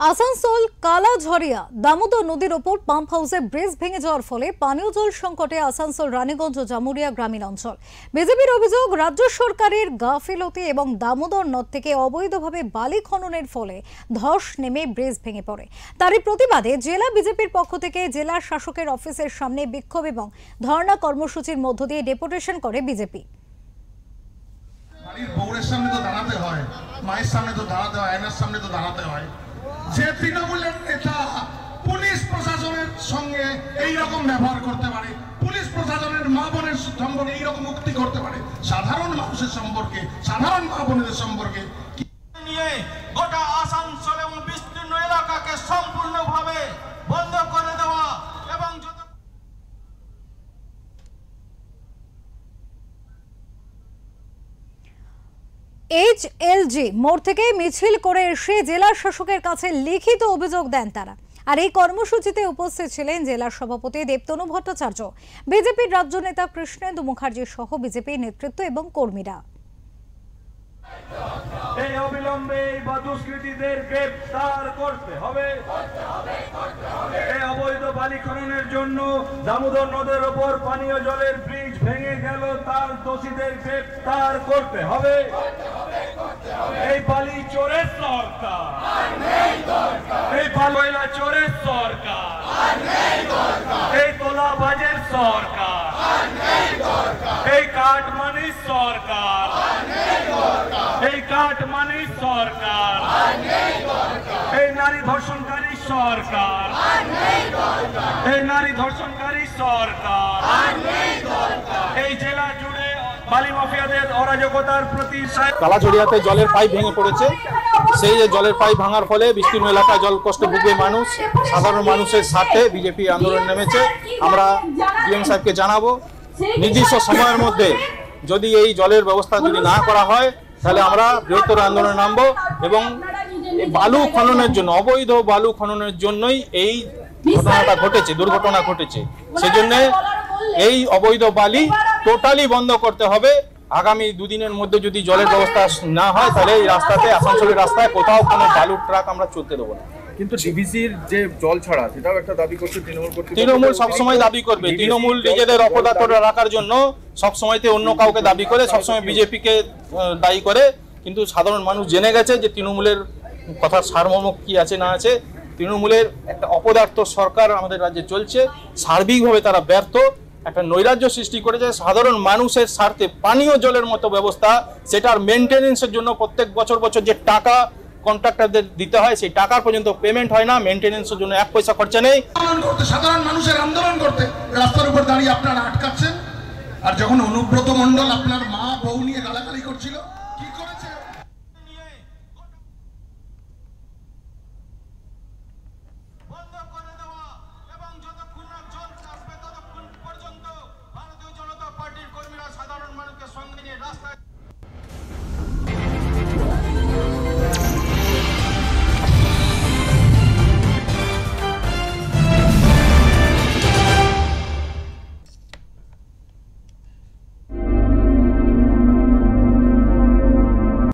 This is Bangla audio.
আসানসোল কালাঝরিয়া দামোদর নদীর ওপর পাম্প হাউসে ব্রিজ ভেঙে যাওয়ার ফলে পানীয় জল সংকটে আসানসোল রানীগঞ্জ জামুরিয়া গ্রামীণ অঞ্চল। বিজেপির অভিযোগ, রাজ্য সরকারের গাফিলতি এবং দামোদর নদ থেকে অবৈধভাবে বালি খননের ফলে ধস নেমে ব্রিজ ভেঙে পড়ে। তারই প্রতিবাদে জেলা বিজেপির পক্ষ থেকে জেলা শাসকের অফিসের সামনে বিক্ষোভ এবং ধর্ণা কর্মসূচির মধ্য দিয়ে ডেপুটেশন করে বিজেপি। বউরের সামনে তো দাঁড়াতে হয়, মায়ের সামনে তো দাঁড়াতে হয়, আয়নার সামনে তো দাঁড়াতে হয়। যে তৃণমূলের নেতা পুলিশ প্রশাসনের সঙ্গে এইরকম ব্যবহার করতে পারে, পুলিশ প্রশাসনের মা বোনের সম্পর্কে এইরকম উক্তি করতে পারে, সাধারণ মানুষের সম্পর্কে, সাধারণ মা বোনেদের সম্পর্কে নিয়ে গোটা আসানসোল এবং বিস্তীর্ণ এলাকাকে সম্পূর্ণভাবে বন্ধ করে দেওয়া এবং HLG মোড় থেকে মিছিল করে এসে জেলা শাসকের কাছে লিখিত অভিযোগ দেন তারা। আর এই কর্মসূচিতে উপস্থিত ছিলেন জেলা সভাপতি দেবতনু ভট্টাচার্য, বিজেপির রাজ্য নেতা কৃষ্ণেন্দু মুখার্জি সহ বিজেপির নেতৃত্ব এবং কর্মীরা। এই অবিলম্বে দুষ্কৃতীদের গ্রেফতার করতে হবে। এই অবৈধ বালি খননের জন্য দামোদর নদের ওপর পানীয় জলের ব্রিজ ভেঙে গেল, তার দোষীদের গ্রেফতার করতে হবে। এই বালি চোরের সরকার, এই কয়লা চোরের সরকার, এই তোলাবাজের সরকার, এই কাটমানির সরকার, এই কাটমানির সরকার, এই নারী ধর্ষণকারী সরকার, এই নারী ধর্ষণকারী সরকার, এই জেলা জুড়ে বালি মাফিয়াদের অরাজকতার প্রতি। কালাঝরিয়াতে জলের পাইপ ভেঙে পড়েছে। সেই যে জলের পাইপ ভাঙার ফলে বিস্তীর্ণ এলাকায় জল কষ্ট ভুগে মানুষ, সাধারণ মানুষের স্বার্থে বিজেপি আন্দোলন নেমেছে। আমরা ডিএম সাহেবকে জানাবো, নির্দিষ্ট সময়ের মধ্যে যদি এই জলের ব্যবস্থা যদি না করা হয় তাহলে আমরা বৃহত্তর আন্দোলনে নামবো এবং বালু খননের জন্য, অবৈধ বালু খননের জন্যই এই ঘটনাটা ঘটেছে, দুর্ঘটনা ঘটেছে। সেজন্য এই অবৈধ বালি টোটালি বন্ধ করতে হবে। আগামী দুদিনের মধ্যে যদি জলের ব্যবস্থা না হয় তাহলে এই রাস্তাতে, আসানসোলের রাস্তায় কোথাও কোনো বালুর ট্রাক আমরা চলতে দেবো না। কিন্তু ডিভিসির যে জল ছাড়া, সেটাও একটা দাবি করছে তৃণমূল সবসময় দাবি করবে। তৃণমূল নিজেদের অপদার্থ রাখার জন্য সবসময়তে অন্য কাউকে দাবি করে, সবসময় বিজেপিকে দায়ী করে। কিন্তু সাধারণ মানুষ জেনে গেছে যে তৃণমূলের কথার সারমর্ম কি আছে না আছে। তৃণমূলের একটা অপদার্থ সরকার আমাদের রাজ্যে চলছে, সার্বিকভাবে তারা ব্যর্থ, একটা নৈরাজ্য সৃষ্টি করেছে। সাধারণ মানুষের স্বার্থে পানীয় জলের মতো ব্যবস্থা, সেটার মেনটেনেন্সের জন্য প্রত্যেক বছর যে টাকা কন্ট্রাক্টরদের দিতে হয়, সেই টাকার পর্যন্ত পেমেন্ট হয় না, মেনটেনেন্সের জন্য 1 পয়সা খরচা নেই। সাধারণ মানুষের আন্দোলন করতে রাস্তার উপর দাঁড়িয়ে আপনারা আটকাচ্ছেন। আর যখন অনুব্রত মণ্ডল আপনার মা বউ নিয়ে গালাগালি করছিল,